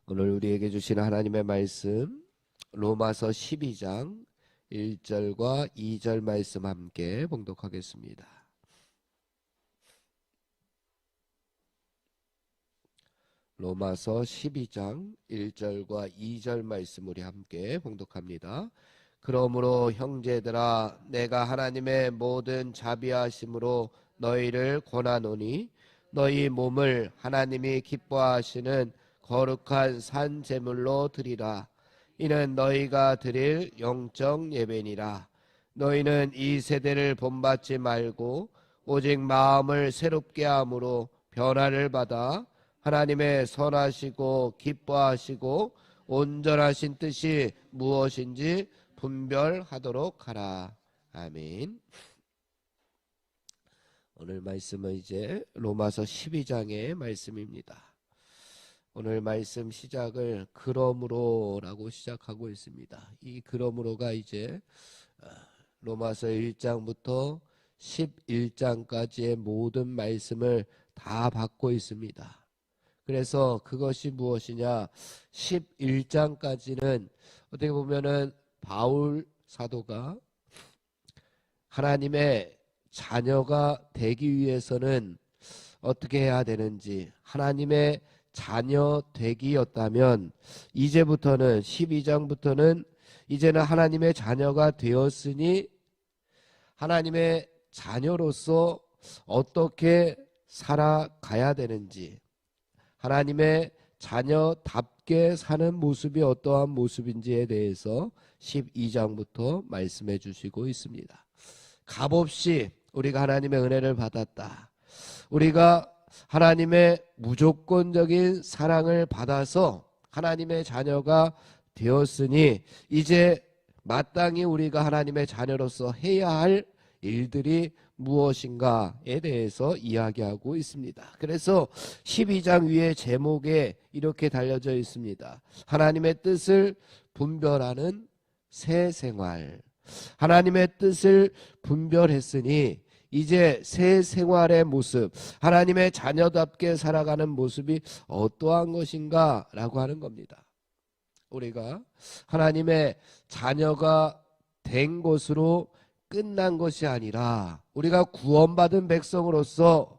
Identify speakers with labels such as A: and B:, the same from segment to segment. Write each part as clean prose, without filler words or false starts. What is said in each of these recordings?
A: 오늘 우리에게 주신 하나님의 말씀 로마서 12장 1절과 2절 말씀 함께 봉독하겠습니다. 로마서 12장 1절과 2절 말씀 우리 함께 봉독합니다. 그러므로 형제들아 내가 하나님의 모든 자비하심으로 너희를 권하노니 너희 몸을 하나님이 기뻐하시는 거룩한 산 제물로 드리라. 이는 너희가 드릴 영적 예배니라. 너희는 이 세대를 본받지 말고 오직 마음을 새롭게 함으로 변화를 받아 하나님의 선하시고 기뻐하시고 온전하신 뜻이 무엇인지 분별하도록 하라. 아멘. 오늘 말씀은 이제 로마서 12장의 말씀입니다. 오늘 말씀 시작을 그러므로라고 시작하고 있습니다. 이 그러므로가 이제 로마서 1장부터 11장까지의 모든 말씀을 다 받고 있습니다. 그래서 그것이 무엇이냐? 11장까지는 어떻게 보면은 바울 사도가 하나님의 자녀가 되기 위해서는 어떻게 해야 되는지, 하나님의 자녀 되기였다면 이제부터는 12장부터는 이제는 하나님의 자녀가 되었으니 하나님의 자녀로서 어떻게 살아가야 되는지, 하나님의 자녀답게 사는 모습이 어떠한 모습인지에 대해서 12장부터 말씀해 주시고 있습니다. 값없이 우리가 하나님의 은혜를 받았다. 우리가 하나님의 무조건적인 사랑을 받아서 하나님의 자녀가 되었으니 이제 마땅히 우리가 하나님의 자녀로서 해야 할 일들이 무엇인가에 대해서 이야기하고 있습니다. 그래서 12장 위에 제목에 이렇게 달려져 있습니다. 하나님의 뜻을 분별하는 새 생활. 하나님의 뜻을 분별했으니 이제 새 생활의 모습, 하나님의 자녀답게 살아가는 모습이 어떠한 것인가 라고 하는 겁니다. 우리가 하나님의 자녀가 된 것으로 끝난 것이 아니라, 우리가 구원받은 백성으로서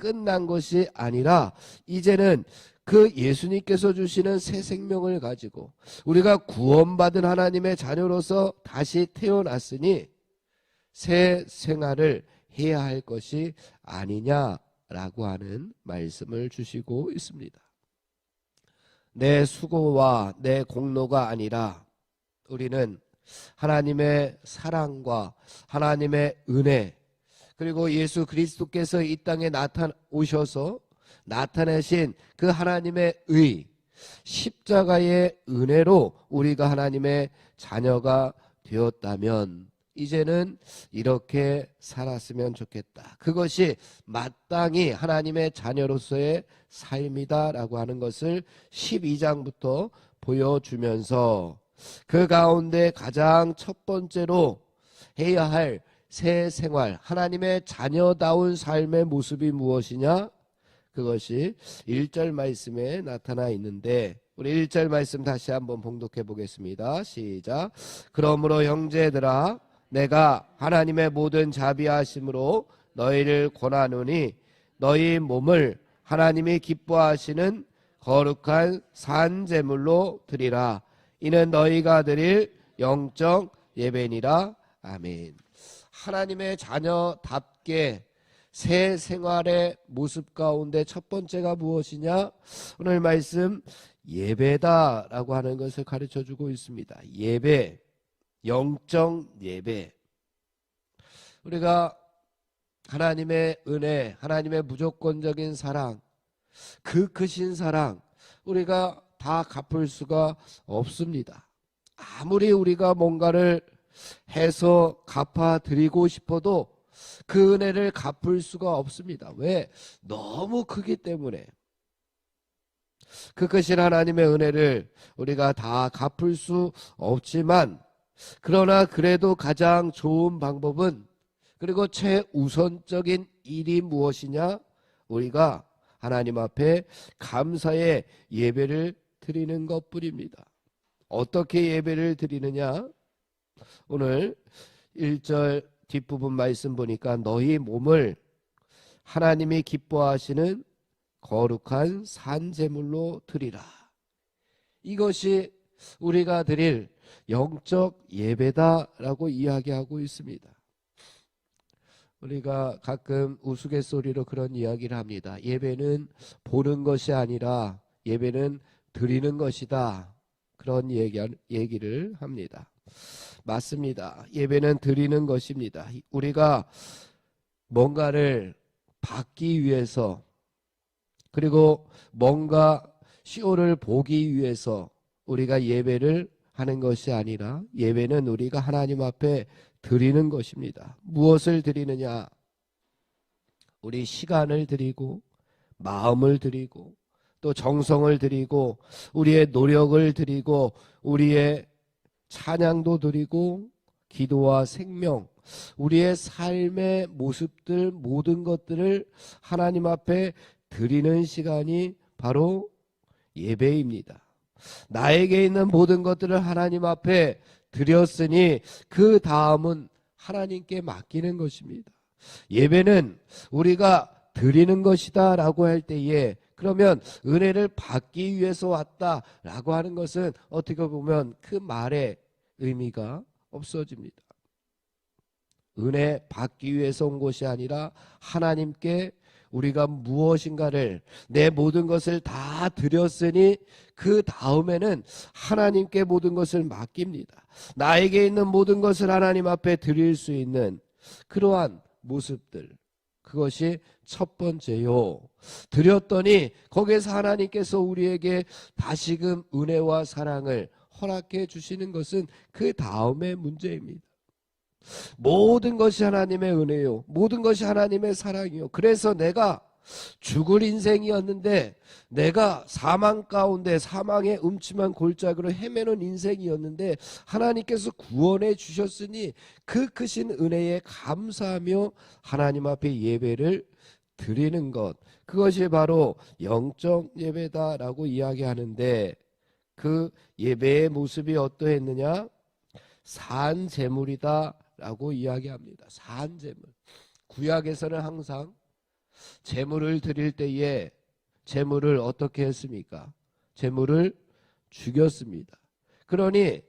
A: 끝난 것이 아니라 이제는 그 예수님께서 주시는 새 생명을 가지고 우리가 구원받은 하나님의 자녀로서 다시 태어났으니 새 생활을 해야 할 것이 아니냐라고 하는 말씀을 주시고 있습니다. 내 수고와 내 공로가 아니라 우리는 하나님의 사랑과 하나님의 은혜, 그리고 예수 그리스도께서 이 땅에 오셔서 나타내신 그 하나님의 의, 십자가의 은혜로 우리가 하나님의 자녀가 되었다면 이제는 이렇게 살았으면 좋겠다. 그것이 마땅히 하나님의 자녀로서의 삶이다라고 하는 것을 12장부터 보여주면서 그 가운데 가장 첫 번째로 해야 할 새 생활, 하나님의 자녀다운 삶의 모습이 무엇이냐? 그것이 1절 말씀에 나타나 있는데, 우리 1절 말씀 다시 한번 봉독해 보겠습니다. 시작. 그러므로 형제들아 내가 하나님의 모든 자비하심으로 너희를 권하노니 너희 몸을 하나님이 기뻐하시는 거룩한 산 제물로 드리라. 이는 너희가 드릴 영적 예배니라. 아멘. 하나님의 자녀답게 새 생활의 모습 가운데 첫 번째가 무엇이냐? 오늘 말씀 예배다라고 하는 것을 가르쳐주고 있습니다. 예배, 영적 예배. 우리가 하나님의 은혜, 하나님의 무조건적인 사랑, 그 크신 사랑 우리가 다 갚을 수가 없습니다. 아무리 우리가 뭔가를 해서 갚아드리고 싶어도 그 은혜를 갚을 수가 없습니다. 왜? 너무 크기 때문에. 그 크신 하나님의 은혜를 우리가 다 갚을 수 없지만, 그러나 그래도 가장 좋은 방법은, 그리고 최우선적인 일이 무엇이냐? 우리가 하나님 앞에 감사의 예배를 드리는 것뿐입니다. 어떻게 예배를 드리느냐? 오늘 1절 뒷부분 말씀 보니까 너희 몸을 하나님이 기뻐하시는 거룩한 산제물로 드리라. 이것이 우리가 드릴 영적 예배다라고 이야기하고 있습니다. 우리가 가끔 우스갯소리로 그런 이야기를 합니다. 예배는 보는 것이 아니라 예배는 드리는 것이다. 그런 얘기를 합니다. 맞습니다. 예배는 드리는 것입니다. 우리가 뭔가를 받기 위해서 그리고 뭔가 시호를 보기 위해서 우리가 예배를 하는 것이 아니라 예배는 우리가 하나님 앞에 드리는 것입니다. 무엇을 드리느냐? 우리 시간을 드리고 마음을 드리고 또 정성을 드리고 우리의 노력을 드리고 우리의 찬양도 드리고 기도와 생명, 우리의 삶의 모습들 모든 것들을 하나님 앞에 드리는 시간이 바로 예배입니다. 나에게 있는 모든 것들을 하나님 앞에 드렸으니 그 다음은 하나님께 맡기는 것입니다. 예배는 우리가 드리는 것이다 라고 할 때에 그러면 은혜를 받기 위해서 왔다라고 하는 것은 어떻게 보면 그 말의 의미가 없어집니다. 은혜 받기 위해서 온 것이 아니라 하나님께 우리가 무엇인가를 내 모든 것을 다 드렸으니 그 다음에는 하나님께 모든 것을 맡깁니다. 나에게 있는 모든 것을 하나님 앞에 드릴 수 있는 그러한 모습들, 그것이 첫 번째요. 드렸더니 거기에서 하나님께서 우리에게 다시금 은혜와 사랑을 허락해 주시는 것은 그 다음의 문제입니다. 모든 것이 하나님의 은혜요. 모든 것이 하나님의 사랑이요. 그래서 내가 죽을 인생이었는데 내가 사망 가운데 사망의 음침한 골짜기로 헤매는 인생이었는데 하나님께서 구원해 주셨으니 그 크신 은혜에 감사하며 하나님 앞에 예배를 드리는 것, 그것이 바로 영적 예배다라고 이야기하는데 그 예배의 모습이 어떠했느냐? 산 제물이다 라고 이야기합니다. 산 제물. 구약에서는 항상 제물을 드릴 때에 제물을 어떻게 했습니까? 제물을 죽였습니다. 그러니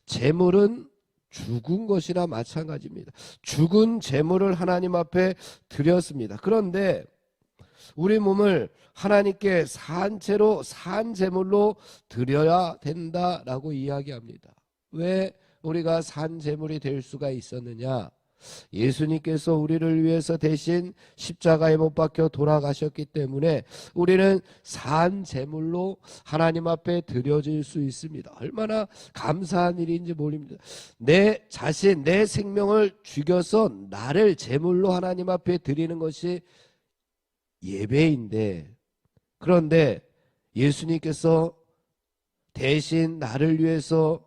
A: 제물은 죽은 것이나 마찬가지입니다. 죽은 제물을 하나님 앞에 드렸습니다. 그런데 우리 몸을 하나님께 산 채로 산 제물로 드려야 된다라고 이야기합니다. 왜 우리가 산 제물이 될 수가 있었느냐? 예수님께서 우리를 위해서 대신 십자가에 못 박혀 돌아가셨기 때문에 우리는 산 제물로 하나님 앞에 드려질 수 있습니다. 얼마나 감사한 일인지 모릅니다. 내 자신, 내 생명을 죽여서 나를 제물로 하나님 앞에 드리는 것이 예배인데, 그런데 예수님께서 대신 나를 위해서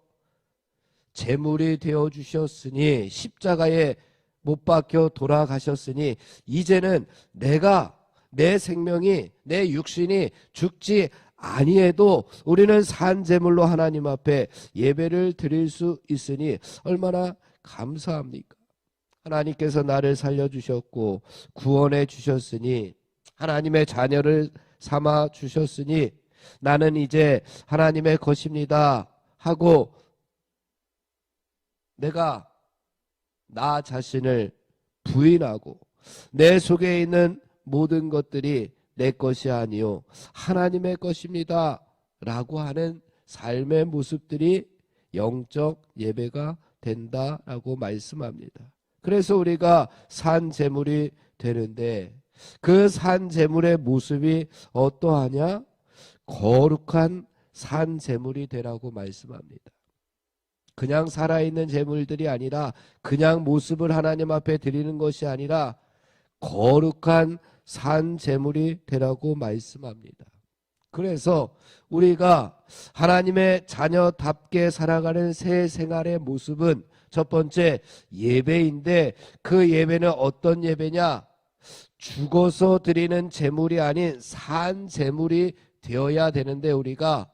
A: 제물이 되어주셨으니 십자가에 못 박혀 돌아가셨으니 이제는 내가 내 생명이 내 육신이 죽지 아니해도 우리는 산 제물로 하나님 앞에 예배를 드릴 수 있으니 얼마나 감사합니까? 하나님께서 나를 살려주셨고 구원해 주셨으니 하나님의 자녀를 삼아 주셨으니 나는 이제 하나님의 것입니다 하고 내가 나 자신을 부인하고 내 속에 있는 모든 것들이 내 것이 아니요 하나님의 것입니다 라고 하는 삶의 모습들이 영적 예배가 된다라고 말씀합니다. 그래서 우리가 산 제물이 되는데 그 산 제물의 모습이 어떠하냐? 거룩한 산 제물이 되라고 말씀합니다. 그냥 살아있는 제물들이 아니라 그냥 모습을 하나님 앞에 드리는 것이 아니라 거룩한 산 제물이 되라고 말씀합니다. 그래서 우리가 하나님의 자녀답게 살아가는 새 생활의 모습은 첫 번째 예배인데 그 예배는 어떤 예배냐? 죽어서 드리는 제물이 아닌 산 제물이 되어야 되는데 우리가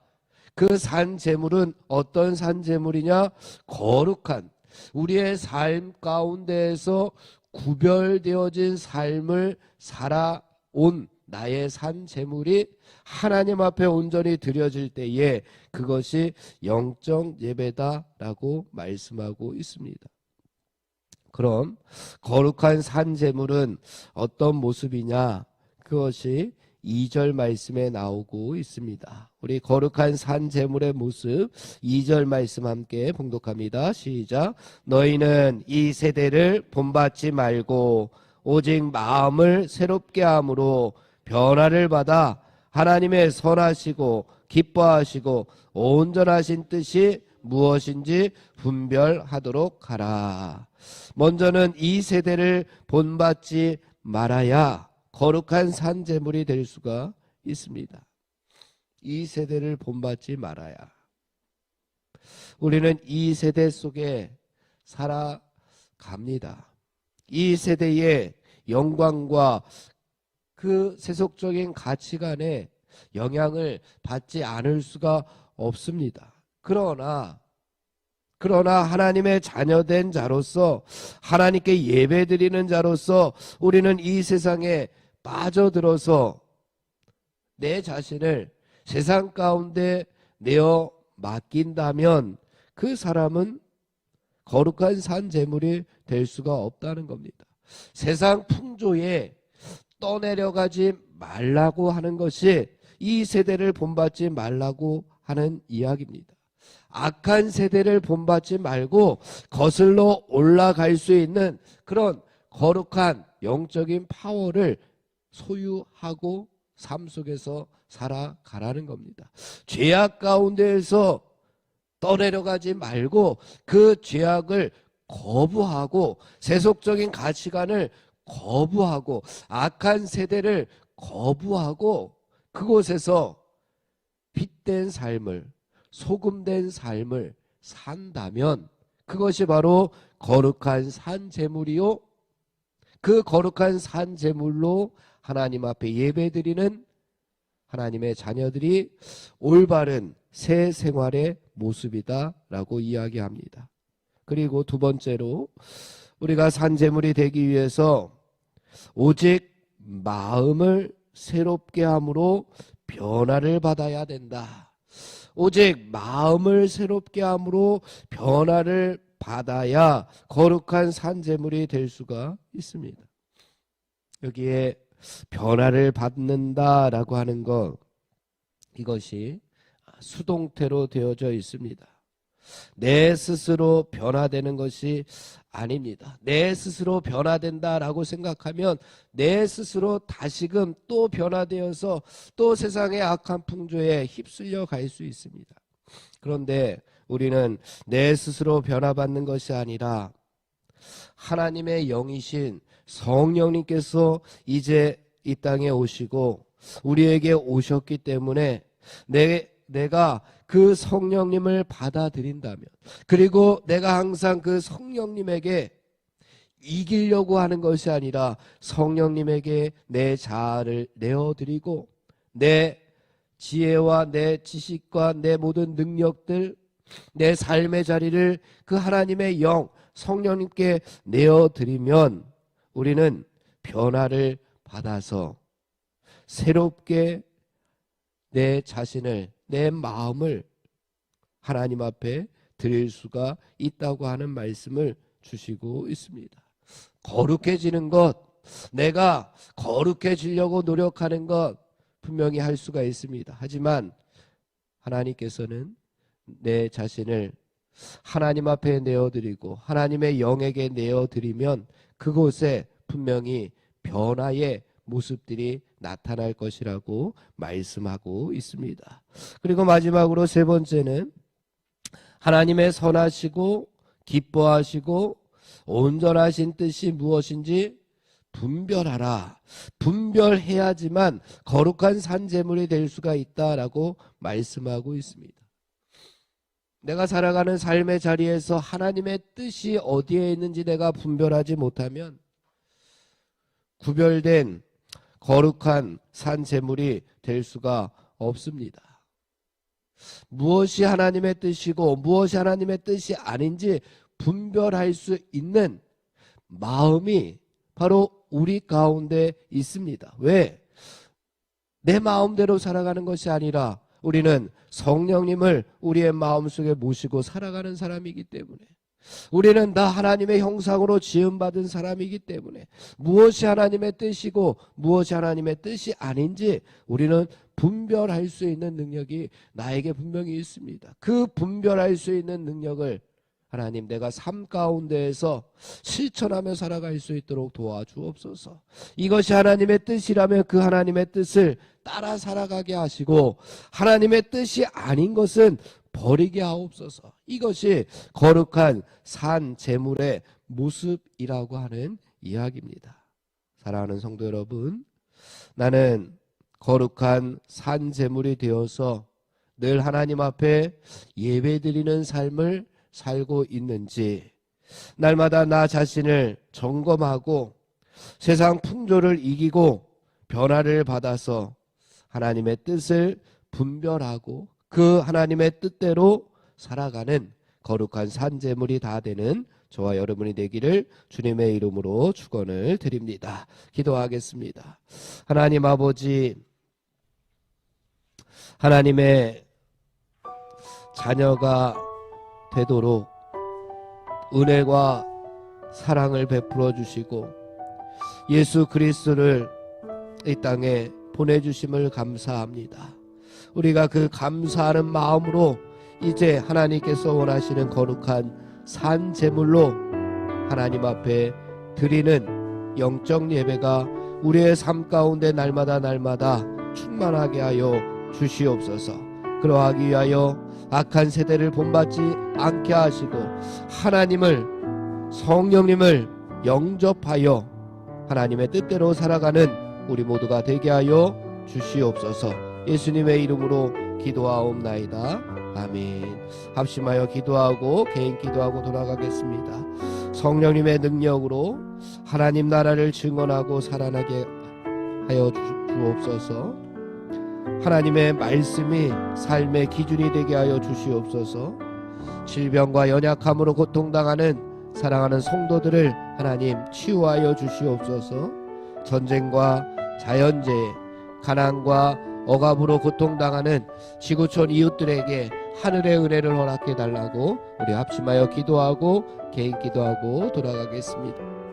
A: 그 산 제물은 어떤 산 제물이냐? 거룩한 우리의 삶 가운데에서 구별되어진 삶을 살아온 나의 산 제물이 하나님 앞에 온전히 드려질 때에 그것이 영적 예배다라고 말씀하고 있습니다. 그럼 거룩한 산 제물은 어떤 모습이냐? 그것이 2절 말씀에 나오고 있습니다. 우리 거룩한 산 제물의 모습 2절 말씀 함께 봉독합니다. 시작. 너희는 이 세대를 본받지 말고 오직 마음을 새롭게 함으로 변화를 받아 하나님의 선하시고 기뻐하시고 온전하신 뜻이 무엇인지 분별하도록 하라. 먼저는 이 세대를 본받지 말아야 거룩한 산 제물이 될 수가 있습니다. 이 세대를 본받지 말아야. 우리는 이 세대 속에 살아갑니다. 이 세대의 영광과 그 세속적인 가치관에 영향을 받지 않을 수가 없습니다. 그러나 하나님의 자녀된 자로서 하나님께 예배드리는 자로서 우리는 이 세상에 빠져들어서 내 자신을 세상 가운데 내어 맡긴다면 그 사람은 거룩한 산 제물이 될 수가 없다는 겁니다. 세상 풍조에 떠내려가지 말라고 하는 것이 이 세대를 본받지 말라고 하는 이야기입니다. 악한 세대를 본받지 말고 거슬러 올라갈 수 있는 그런 거룩한 영적인 파워를 소유하고 삶 속에서 살아가라는 겁니다. 죄악 가운데에서 떠내려가지 말고 그 죄악을 거부하고 세속적인 가치관을 거부하고 악한 세대를 거부하고 그곳에서 빛된 삶을 소금된 삶을 산다면 그것이 바로 거룩한 산 제물이요. 그 거룩한 산 제물로 하나님 앞에 예배드리는 하나님의 자녀들이 올바른 새 생활의 모습이다라고 이야기합니다. 그리고 두 번째로 우리가 산 제물이 되기 위해서 오직 마음을 새롭게 함으로 변화를 받아야 된다. 오직 마음을 새롭게 함으로 변화를 받아야 거룩한 산 제물이 될 수가 있습니다. 여기에 변화를 받는다라고 하는 것, 이것이 수동태로 되어져 있습니다. 내 스스로 변화되는 것이 아닙니다. 내 스스로 변화된다라고 생각하면 내 스스로 다시금 또 변화되어서 또 세상의 악한 풍조에 휩쓸려 갈 수 있습니다. 그런데 우리는 내 스스로 변화받는 것이 아니라 하나님의 영이신 성령님께서 이제 이 땅에 오시고 우리에게 오셨기 때문에 내가 그 성령님을 받아들인다면, 그리고 내가 항상 그 성령님에게 이기려고 하는 것이 아니라 성령님에게 내 자아를 내어드리고 내 지혜와 내 지식과 내 모든 능력들, 내 삶의 자리를 그 하나님의 영 성령님께 내어드리면 우리는 변화를 받아서 새롭게 내 자신을, 내 마음을 하나님 앞에 드릴 수가 있다고 하는 말씀을 주시고 있습니다. 거룩해지는 것, 내가 거룩해지려고 노력하는 것 분명히 할 수가 있습니다. 하지만 하나님께서는 내 자신을 하나님 앞에 내어드리고 하나님의 영에게 내어드리면 그곳에 분명히 변화의 모습들이 나타날 것이라고 말씀하고 있습니다. 그리고 마지막으로 세 번째는 하나님의 선하시고 기뻐하시고 온전하신 뜻이 무엇인지 분별하라. 분별해야지만 거룩한 산제물이 될 수가 있다라고 말씀하고 있습니다. 내가 살아가는 삶의 자리에서 하나님의 뜻이 어디에 있는지 내가 분별하지 못하면 구별된 거룩한 산 제물이 될 수가 없습니다. 무엇이 하나님의 뜻이고 무엇이 하나님의 뜻이 아닌지 분별할 수 있는 마음이 바로 우리 가운데 있습니다. 왜? 내 마음대로 살아가는 것이 아니라 우리는 성령님을 우리의 마음속에 모시고 살아가는 사람이기 때문에, 우리는 다 하나님의 형상으로 지음받은 사람이기 때문에 무엇이 하나님의 뜻이고 무엇이 하나님의 뜻이 아닌지 우리는 분별할 수 있는 능력이 나에게 분명히 있습니다. 그 분별할 수 있는 능력을 하나님, 내가 삶 가운데에서 실천하며 살아갈 수 있도록 도와주옵소서. 이것이 하나님의 뜻이라면 그 하나님의 뜻을 따라 살아가게 하시고, 하나님의 뜻이 아닌 것은 버리게 하옵소서. 이것이 거룩한 산 제물의 모습이라고 하는 이야기입니다. 사랑하는 성도 여러분, 나는 거룩한 산 제물이 되어서 늘 하나님 앞에 예배드리는 삶을 살고 있는지, 날마다 나 자신을 점검하고 세상 풍조를 이기고 변화를 받아서 하나님의 뜻을 분별하고 그 하나님의 뜻대로 살아가는 거룩한 산제물이 다 되는 저와 여러분이 되기를 주님의 이름으로 축원을 드립니다. 기도하겠습니다. 하나님 아버지, 하나님의 자녀가 되도록 은혜와 사랑을 베풀어 주시고 예수 그리스도를 이 땅에 보내주심을 감사합니다. 우리가 그 감사하는 마음으로 이제 하나님께서 원하시는 거룩한 산 제물로 하나님 앞에 드리는 영적 예배가 우리의 삶 가운데 날마다 충만하게 하여 주시옵소서. 그러하기 위하여 악한 세대를 본받지 않게 하시고 하나님을, 성령님을 영접하여 하나님의 뜻대로 살아가는 우리 모두가 되게 하여 주시옵소서. 예수님의 이름으로 기도하옵나이다. 아멘. 합심하여 기도하고 개인 기도하고 돌아가겠습니다. 성령님의 능력으로 하나님 나라를 증언하고 살아나게 하여 주옵소서. 하나님의 말씀이 삶의 기준이 되게 하여 주시옵소서. 질병과 연약함으로 고통당하는 사랑하는 성도들을 하나님 치유하여 주시옵소서. 전쟁과 자연재해, 가난과 억압으로 고통당하는 지구촌 이웃들에게 하늘의 은혜를 허락해 달라고 우리 합심하여 기도하고 개인 기도하고 돌아가겠습니다.